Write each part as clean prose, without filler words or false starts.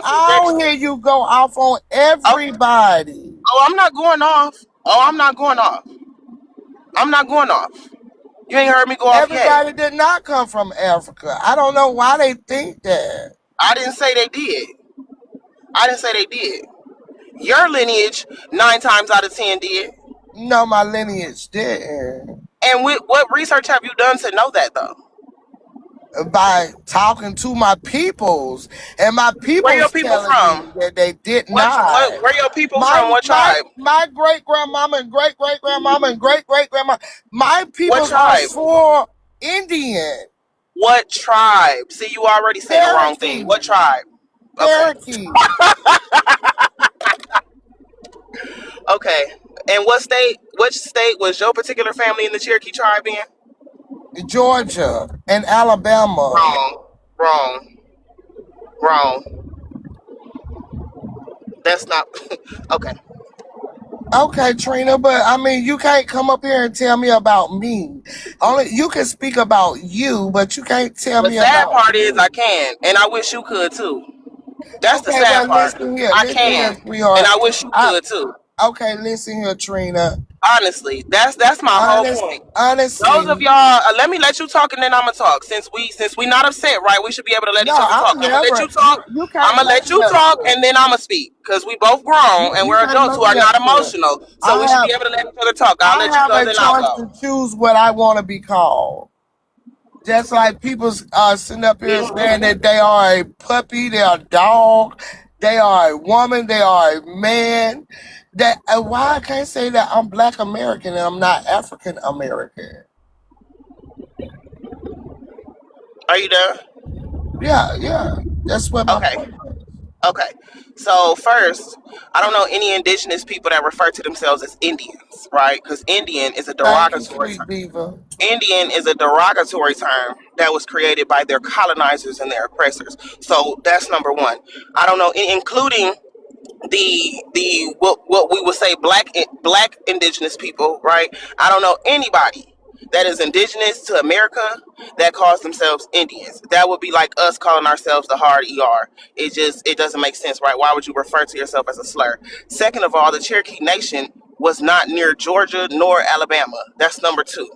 I'll hear you go off on Okay. everybody. Oh, I'm not going off. Oh, I'm not going off. I'm not going off. You ain't heard me go off yet. Everybody did not come from Africa. I don't know why they think that. I didn't say they did. I didn't say they did. Your lineage, 9 times out of 10, did. No, my lineage didn't. And what research have you done to know that though? By talking to my peoples, and my Where your peoples people telling me from? that they did What? not. Where your people My from? What my tribe? my great grandmama and great great grandmama and great great grandma, my What peoples are tribe? full Indian. What tribe? See, you already saying the wrong thing. Cherokee. What tribe? Okay. Cherokee. Okay. And what state? Which state was your particular family in the Cherokee tribe in? Georgia and Alabama. Wrong. Wrong. Wrong. That's not. Okay. Okay, Trina, but I mean, you can't come up here and tell me about me. Only you can speak about you, but you can't tell The me sad about part is I me. can, and I wish you could too. That's the Okay, sad well, part. I listen here, can, and sweetheart. I wish you I could too. okay, listen here, Trina. Honestly, that's my whole point. Those of Honestly, y'all, let me let you talk, and then I'ma talk. Since we not upset, right? We should be able to let no, each other talk. I'm I'ma let you never. talk. You I'ma can't make let me you talk, upset. and then I'ma speak. Cause we both grown and You we're can't adults make who are me not upset. emotional. So I we should have be able to let each other talk. I'll I let you have go, a then I'll choice go. to choose what I want to be called. Just like people sitting up here saying that they are a puppy, they are a dog, they are a woman, they are a man. That why I can't say that I'm Black American and I'm not African American? Are you there? Yeah, yeah. That's what my Okay. point is. Okay. So first, I don't know any indigenous people that refer to themselves as Indians, right? Because Indian is a Thank you, derogatory sweet term. diva. Indian is a derogatory term that was created by their colonizers and their oppressors. So that's number one. I don't know, including the what we would say black indigenous people, right? I don't know anybody that is indigenous to America that calls themselves Indians. That would be like us calling ourselves the hard ER. It doesn't make sense, right? Why would you refer to yourself as a slur? Second of all, the Cherokee Nation was not near Georgia nor Alabama. That's number two.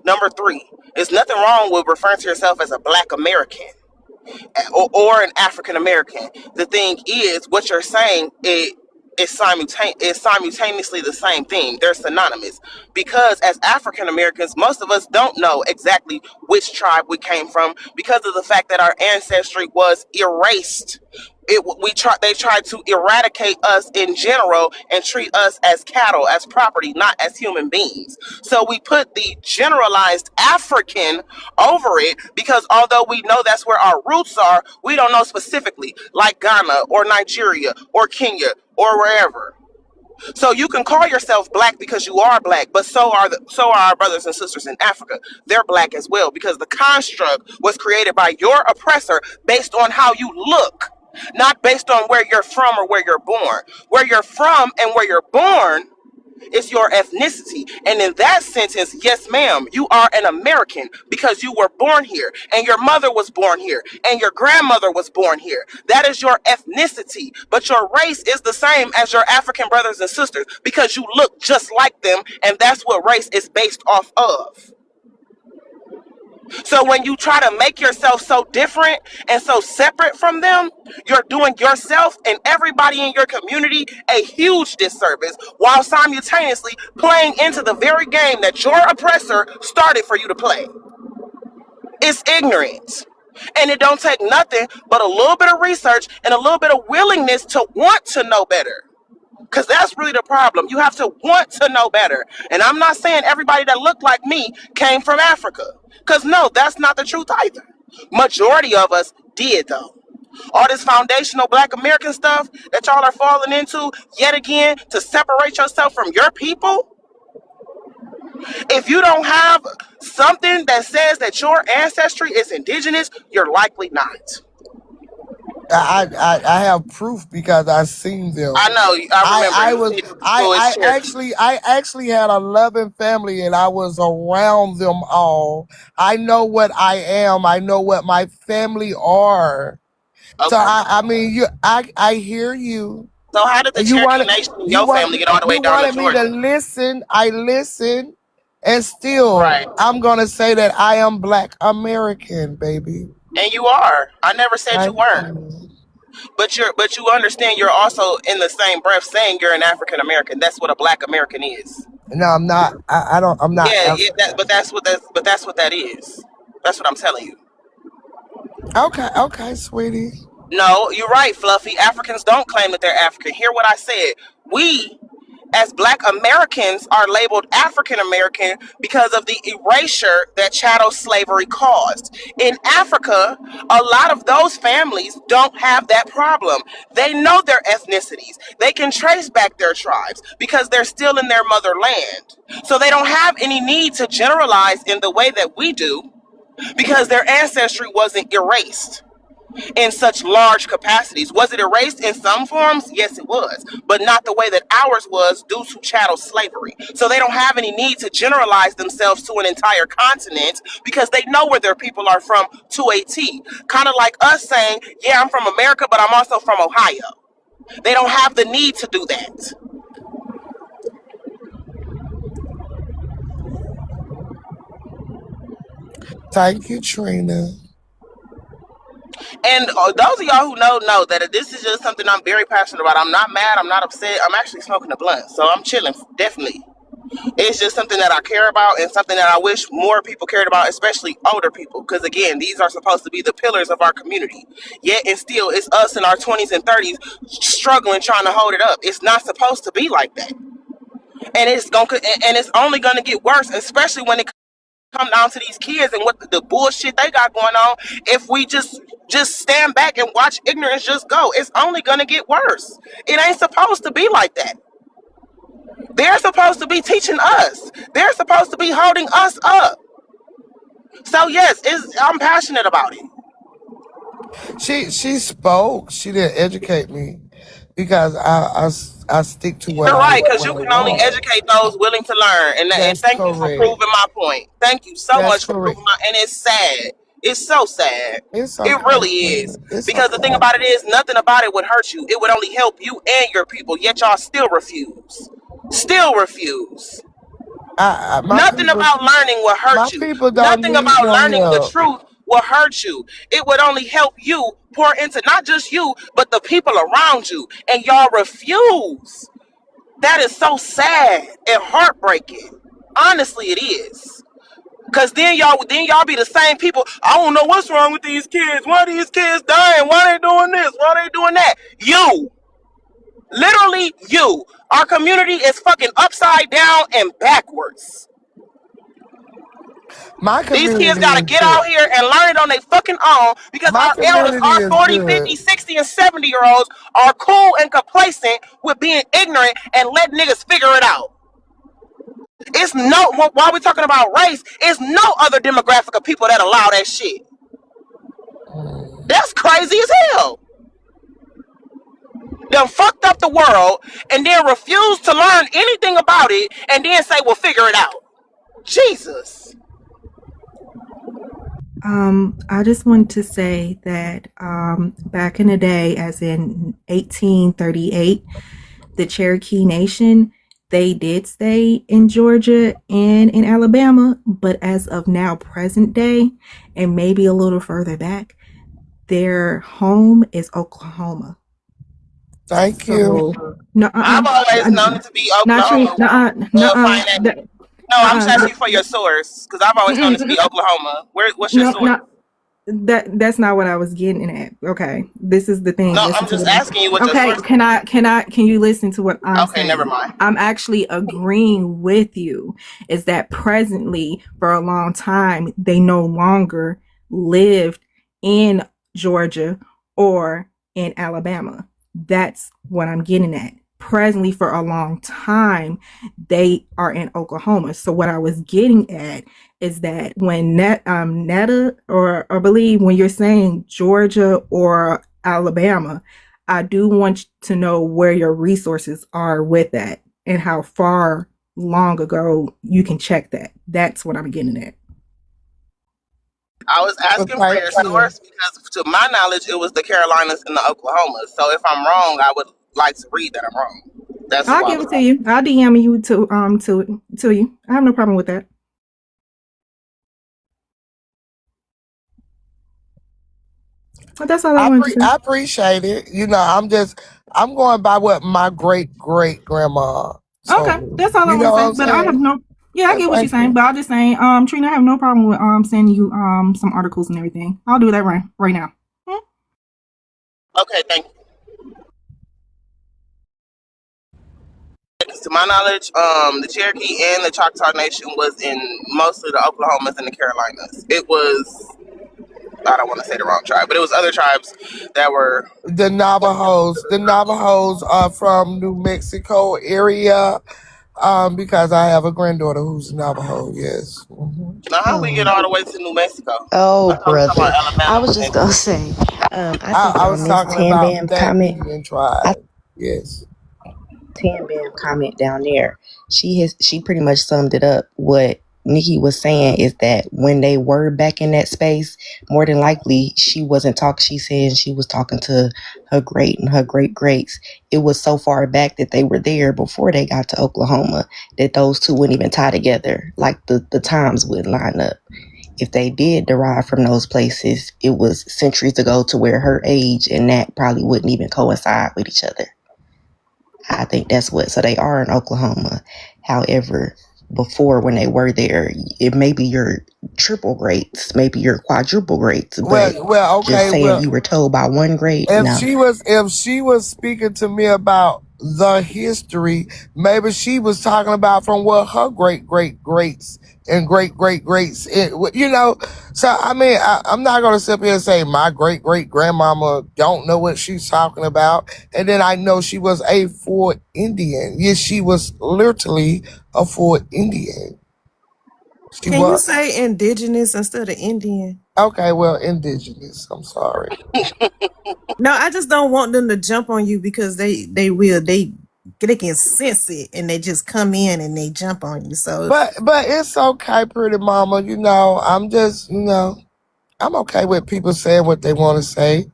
Number three, there's nothing wrong with referring to yourself as a Black American or an African American. The thing is, what you're saying is simultaneously the same thing. They're synonymous because as African Americans, most of us don't know exactly which tribe we came from because of the fact that our ancestry was erased. They tried to eradicate us in general and treat us as cattle, as property, not as human beings. So we put the generalized African over it because although we know that's where our roots are, we don't know specifically, like Ghana or Nigeria or Kenya or wherever. So you can call yourself black because you are black, but so are our brothers and sisters in Africa. They're black as well because the construct was created by your oppressor based on how you look, not based on where you're from or where you're born. Where you're from and where you're born is your ethnicity. And in that sentence, yes, ma'am, you are an American because you were born here and your mother was born here and your grandmother was born here. That is your ethnicity. But your race is the same as your African brothers and sisters because you look just like them. And that's what race is based off of. So when you try to make yourself so different and so separate from them, you're doing yourself and everybody in your community a huge disservice while simultaneously playing into the very game that your oppressor started for you to play. It's ignorance. And it don't take nothing but a little bit of research and a little bit of willingness to want to know better. Because that's really the problem. You have to want to know better. And I'm not saying everybody that looked like me came from Africa. Because no, that's not the truth either. Majority of us did, though. All this foundational Black American stuff that y'all are falling into, yet again, to separate yourself from your people. If you don't have something that says that your ancestry is indigenous, you're likely not. I have proof because I've seen I them. know, I remember I you was said your people is Cherokee. I actually had a loving family and I was around them all. I know what I am. I know what my family are. So Okay. I mean, I hear you. So how did the And you Cherokee wanted Nation in you your want family get all the way you down to wanted me to Georgia? listen. I listened, and still Right. I'm gonna say that I am Black American, baby. And you are. I never said you Thank weren't. you. But you understand you're also in the same breath saying you're an African American. That's what a Black American is. No, I'm not. I don't. I'm not Yeah, yeah. African. But that's what that is. That's what I'm telling you. Okay, okay, sweetie. No, you're right, Fluffy. Africans don't claim that they're African. Hear what I said. We, as Black Americans, are labeled African American because of the erasure that chattel slavery caused. In Africa, a lot of those families don't have that problem. They know their ethnicities. They can trace back their tribes because they're still in their motherland. So they don't have any need to generalize in the way that we do because their ancestry wasn't erased in such large capacities. Was it erased in some forms? Yes, it was, but not the way that ours was due to chattel slavery. So they don't have any need to generalize themselves to an entire continent because they know where their people are from to a T. Kind of like us saying, yeah, I'm from America, but I'm also from Ohio. They don't have the need to do that. Thank you, Trina. And those of y'all who know that this is just something I'm very passionate about. I'm not mad. I'm not upset. I'm actually smoking a blunt, so I'm chilling. Definitely. It's just something that I care about and something that I wish more people cared about, especially older people. Because again, these are supposed to be the pillars of our community. Yet and still, it's us in our 20s and 30s struggling trying to hold it up. It's not supposed to be like that, and it's only gonna get worse, especially when it come down to these kids and what the bullshit they got going on. If we just stand back and watch ignorance just go, it's only gonna get worse. It ain't supposed to be like that. They're supposed to be teaching us. They're supposed to be holding us up. So yes, I'm passionate about it. She spoke. She didn't educate me because I stick to You're right, because what you I can only want. educate those willing to learn. And That's thank you for correct. proving my point. Thank you so That's much for correct. proving my. And it's sad. It's so sad. It's It okay, really is. Trina. It's Because the thing okay. about it is, nothing about it would hurt you. It would only help you and your people. Yet y'all still refuse. Still refuse. I Nothing about learning will my hurt you. people don't Nothing need about no learning the help. truth will hurt you. It would only help you pour into not just you, but the people around you. And y'all refuse. That is so sad and heartbreaking. Honestly, it is. Cause then y'all be the same people. I don't know what's wrong with these kids. Why are these kids dying? Why they doing this? Why they doing that? You. Literally you. Our community is fucking upside down and backwards. My These kids community got to is get good. out here and learn it on their fucking own because My our elders, community our is 40, good. 50, 60, and 70-year-olds are cool and complacent with being ignorant and let niggas figure it out. It's no, while we're talking about race, it's no other demographic of people that allow that shit. That's crazy as hell. Them fucked up the world and then refuse to learn anything about it and then say, well, figure it out. Jesus. I just wanted to say that back in the day, as in 1838, the Cherokee Nation, they did stay in Georgia and in Alabama, but as of now, present day, and maybe a little further back, their home is Oklahoma. Thank you. So, no, I've always known it to be not Trina, Oklahoma. Find that. No, I'm just asking you for your source because I've always known it to be Oklahoma. What's your no, source? no, that's not what I was getting at. Okay, this is the thing. No, Listen I'm to just what asking you what your okay, source is. can you listen to what I'm Okay, never saying? mind. I'm actually agreeing with you. Is that presently for a long time they no longer lived in Georgia or in Alabama. That's what I'm getting at. Presently for a long time they are in Oklahoma. So what I was getting at is that when Netta, or I believe when you're saying Georgia or Alabama, I do want to know where your resources are with that and how far long ago you can check that. That's what I'm getting at. I was Well, asking for thank your you. source because, to my knowledge, it was the Carolinas and the Oklahomas. So if I'm wrong, I would like to read that I'm wrong. That's I'll why I give was it to asking. you. I'll DM you to you. I have no problem with that. But that's all I wanted to say. I appreciate it. I'm going by what my great great grandma Okay, told me. that's all I You want know to what say. I'm But I have saying? no. Yeah, I Yeah, get what you're thank saying, you. but I'm just saying, Trina, I have no problem with sending you some articles and everything. I'll do that right now. Hmm? Okay, thank you. 'Cause to my knowledge, the Cherokee and the Choctaw Nation was in mostly the Oklahomas and the Carolinas. It was, I don't want to say the wrong tribe, but it was other tribes that were. The Navajos are from New Mexico area. Because I have a granddaughter who's Navajo. Yes. Now, how we get Oh, all the way to New Mexico? I oh, thought we were talking brother. about I Alabama was and just gonna Georgia. say, I think I y'all was missed talking Tan about Bam that comment. Indian I tribe. Yes. Tan Bam comment down there. She pretty much summed it up. What Nikki was saying is that when they were back in that space, more than likely she wasn't talking. She said she was talking to her great and her great greats. It was so far back that they were there before they got to Oklahoma that those two wouldn't even tie together. Like the times wouldn't line up. If they did derive from those places, it was centuries ago to where her age and that probably wouldn't even coincide with each other. I think that's what, so they are in Oklahoma. However, before when they were there, it may be your triple greats, maybe your quadruple greats, but just Okay. saying Well, you were told by one great, no. if she was speaking to me about the history, maybe she was talking about from what her great great greats and great great greats, So I mean, I'm not gonna sit here and say my great great grandmama don't know what she's talking about, and then I know she was a full Indian. Yes, she was literally a full Indian. She Can you was. say indigenous instead of Indian? Okay, well, indigenous. I'm sorry. No, I just don't want them to jump on you because they can sense it and they just come in and they jump on you. So But it's okay, pretty mama. I'm just, I'm okay with people saying what they want to say.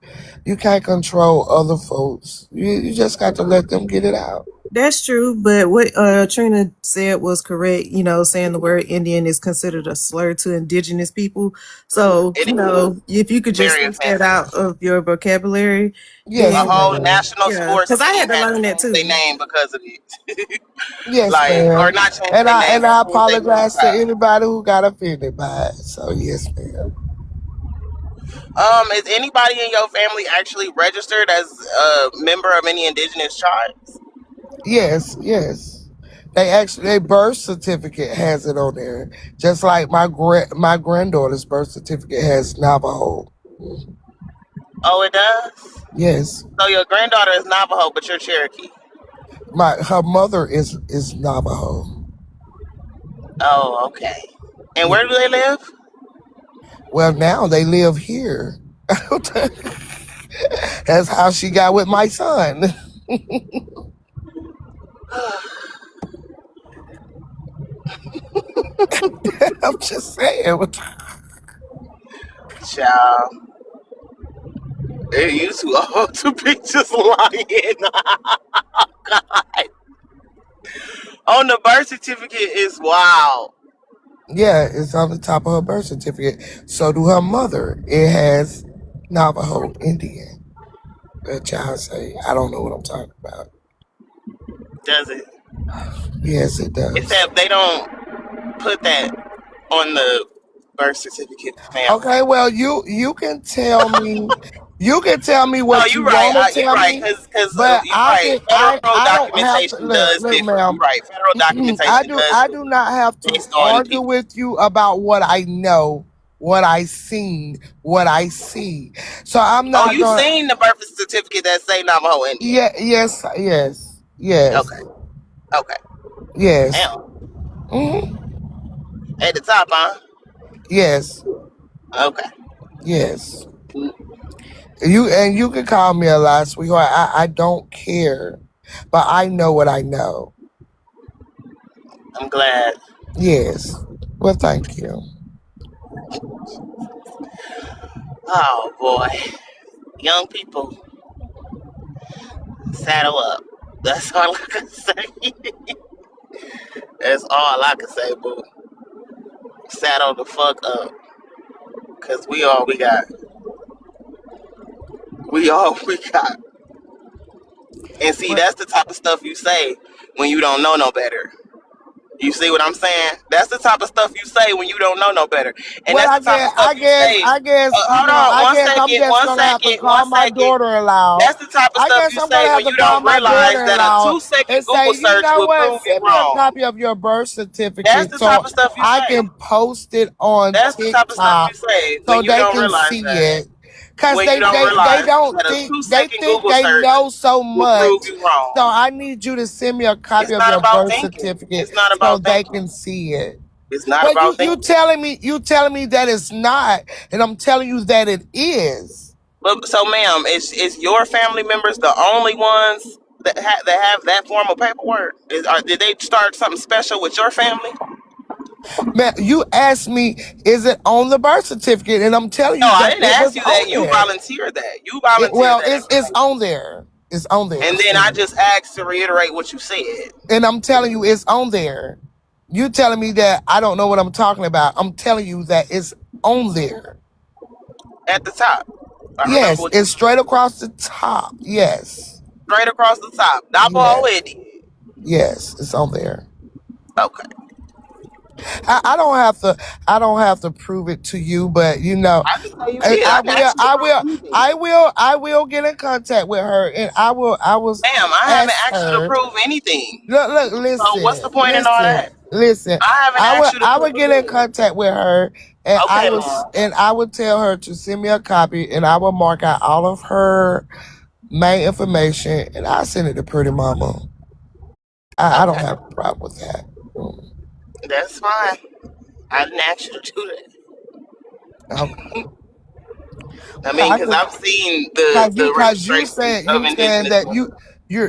You can't control other folks. You just got to let them get it out. that's true. But what Trina said was correct. Saying the word Indian is considered a slur to indigenous people. So It is if you could just very switch that offensive. out of your vocabulary, A Yes, then whole ma'am. national yeah, sports because I team had to had to learn that change their too. name because of it. Yes, Like, or ma'am. not change And their name, but I change their apologize to group. anybody who got offended by it. So yes, ma'am. Is anybody in your family actually registered as a member of any indigenous tribes? Yes, yes. Their birth certificate has it on there, just like my granddaughter's birth certificate has Navajo. Oh, it does. Yes, So your granddaughter is Navajo, but you're Cherokee. my her mother is Navajo. Oh, okay. And Yeah. where do they live? Well, now they live here. That's how she got with my son. I'm just saying. Child, you too old to be just lying. On the birth certificate is wild. Yeah, it's on the top of her birth certificate. So do her mother. It has Navajo Indian. That child say, I don't know what I'm talking about. Does it? Yes, it does. Except they don't put that on the birth certificate family. Okay, well, you can tell me No, what you you're right. want to You're tell right. me, Cause but you're right. Federal I don't have to documentation does look, differ. You're ma'am. right. Federal documentation does I differ do not have to based on argue people. with you about what I know, what I seen, what I see. So I'm Oh, not you gonna. seen the birth certificate that say Navajo Indian? Yeah, yes, Okay. Okay. yes, Damn. hmm At the top, huh? yes, Okay. yes. You can call me a lie, sweetheart. I don't care, but I know what I know. I'm glad. Yes. Well, thank you. Oh boy, young people, saddle up. That's all I can say. That's all I can say, boo. Saddle the fuck up, cause we all we got. We all we got. And see, But that's the type of stuff you say when you don't know no better. You see what I'm saying? That's the type of stuff you say when you don't know no better. And well, that's the type of stuff I you guess, say. I guess, Hold on, I one guess I'm second, just one gonna have to second, one call my second. daughter-in-law. That's the type of I stuff guess you I'm gonna say have when to you call don't my realize that a daughter-in-law 2 second and say, Google you search know will what? prove you Send me a wrong. copy of your birth That's certificate the type so of stuff you I say. can post it on That's the type of stuff you TikTok say so when you they don't can realize see that. it. Cause When you don't they realize don't that a think, two they second think Google they search know so will prove much. you So wrong. I need you to send me a copy It's of not your about birth thinking. certificate It's not so about they thinking. can see it. It's not But about you thinking. telling me that it's not, and I'm telling you that it is. But so, ma'am, is your family members the only ones that have that form of paperwork? Did they start something special with your family? Man, you asked me, is it on the birth certificate? And I'm telling No, you I that didn't it ask was you that. on You there. volunteered that. You volunteered Well, that it's information. on there. It's on there, And then I sweetie. just asked to reiterate what you said And I'm telling you, it's on there. You telling me that I don't know what I'm talking about. I'm telling you that it's on there. at the top. I remember Yes, what you it's straight said. across the top. Yes. Straight across the top. Double Yes. already. Yes, it's on there. Okay. I don't have to prove it to you, but you know, I didn't say you did. I didn't ask you to I prove will anything. I will get in contact with her, and I will Ma'am, I haven't ask asked you to her. prove anything. Look, So what's listen, the point in all that? listen. I haven't asked you to I prove will a get in thing. contact with her, and Okay, ma'am. I would tell her to send me a copy, and I will mark out all of her main information, and I send it to Pretty Mama. I don't Okay. have a problem with that. Mm, That's fine. I didn't ask you to do that. okay. I Well, mean, I because just I've seen the registration of you saying indigenous that women.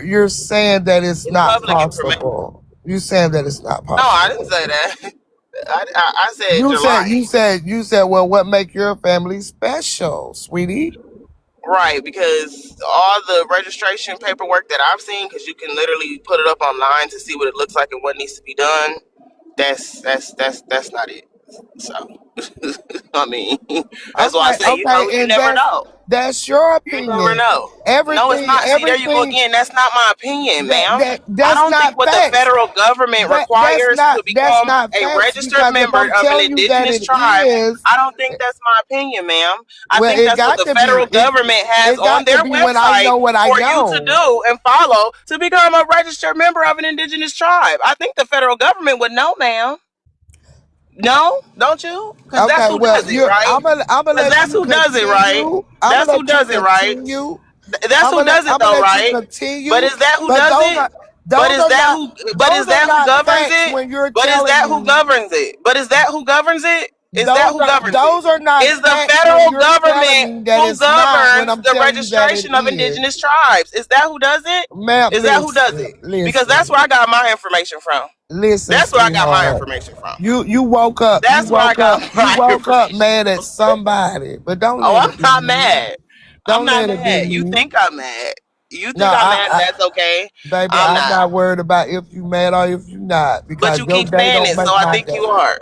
you're saying that it's It's not public information. possible. You saying that it's not No, I didn't possible. say that. I said you're lying. You said, well, what make your family special, sweetie? Right, because all the registration paperwork that I've seen, because you can literally put it up online to see what it looks like and what needs to be done. That's not it. So, I mean, that's why I Okay, say you and never know. that's your You never opinion. know. No, it's not. See, there you go Everything again. That's not my opinion, ma'am. I that's don't think not what the facts. federal government requires to That's become not a facts registered because if member I'm of an telling you that indigenous it tribe, is, I don't think that's my opinion, ma'am. I well, think it that's what got the to federal be. government has It on got to their be when I website know what I for you to know. do and follow to become a registered member of an indigenous tribe. I think the federal government would know, ma'am. No, don't you? Because that's Okay, who well, does it, right? I'm gonna Because let that's you who does it, right? continue. I'm That's gonna who let you does it, right? continue. That's who does it, I'm gonna though, let you right? But continue. is that who But does it? But is that who? But is those are that who not governs facts it? when you're But is telling that who me governs it? But is that who governs it? Is that who governs it? those are not Is the facts when federal you're telling government me that who it's not when governs I'm the telling you that it registration of is. indigenous tribes? Is that who does it? Ma'am, Is that who does it? Because that's where I got my information from. listen, That's where I got my sweetheart. information from. You That's where I got you my woke up information mad at from. somebody, but don't Oh, let I'm it be not me. mad. I'm Don't not let it be mad. You me. think I'm mad. You No, think I'm mad, and that's okay. baby, I'm I'm not. not worried about if you mad or if you not But because you your keep day saying don't it, so make I my think you day. are.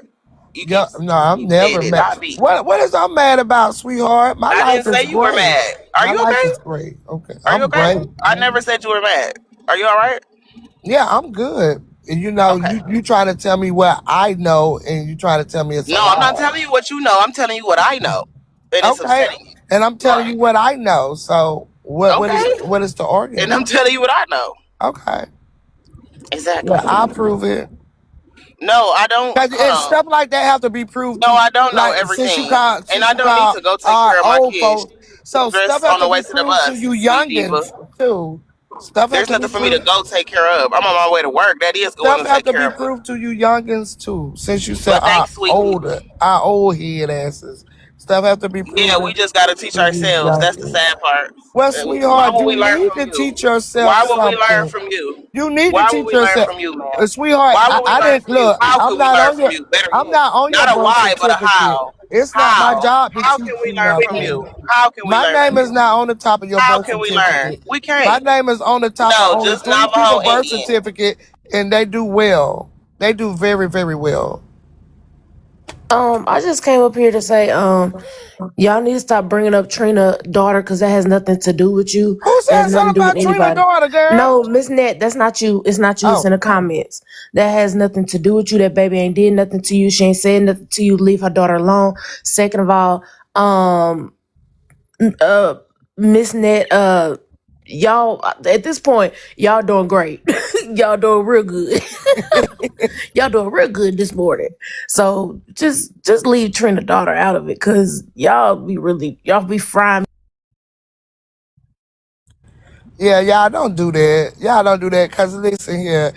Yo, no, You I'm keep saying never it. mad. I be. What is I'm mad about, sweetheart? My I life didn't is say you were great. mad. Are My you life okay? is great. Okay, Are you I'm okay? great. I never said you were mad. Are you all right? Yeah, I'm good. And you know, Okay. you trying to tell me what I know, and you trying to tell me it's a No, I'm not lie. telling you what you know. I'm telling you what I know, and it's Okay, upsetting you. and I'm telling Right. you what I know. So Okay. what is the And I'm argument? telling you what I know. Okay, Exactly. yeah, I'll prove it. No, I don't. Cause Hold and on. stuff like that have to be proved No, to I don't know like everything, and since I you don't need call to go take care of my old kids folks. So stuff just have on to the way be to the proved to bus, you sweet diva. youngins too. Stuff have There's to be nothing for me to proved. go take care of. I'm on my way to work. That is going Stuff to have take to care be of me. proved to you youngins too. Since you said But thanks, sweetie. our old head asses. Stuff have to be Yeah, we proven just gotta teach through these ourselves. That's the judges. sad part. Well, Why sweetheart, would you we learn need from to you? teach yourself Why would we learn something. from you? You need to Why would teach we learn yourself. from you, man? Sweetheart, Why would we I learn didn't from you? look. How I'm could we not learn on from your. you? Better I'm yet, not on your not a birth why, but a certificate. how. It's not my How? job to How teach can we you learn from nothing. you? How can we My learn name from is you? not on the top of your How birth can we learn? certificate. We My can't. name is on the top of No, only just 3 people Navajo birth Indian. certificate, and they do well. They do very, very well. I just came up here to say, y'all need to stop bringing up Trina daughter because that has nothing to do with you. Who That said has nothing something to do with about Trina anybody. daughter, girl? No, Miss Nette, that's not you. It's not you. It's in Oh, the comments. That has nothing to do with you. That baby ain't did nothing to you. She ain't said nothing to you. Leave her daughter alone. Second of all, uh, Miss Nette, y'all at this point, y'all doing great. Y'all doing real good. Y'all doing real good this morning. So just leave Trina daughter out of it, cause y'all be frying. yeah, y'all don't do that. Y'all don't do that. Cause listen here,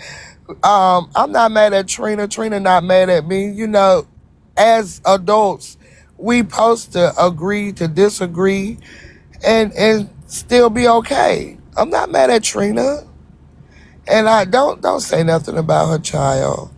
I'm not mad at Trina. Trina not mad at me. You know, as adults, we supposed to agree to disagree and still be okay. I'm not mad at Trina, and I don't say nothing about her child.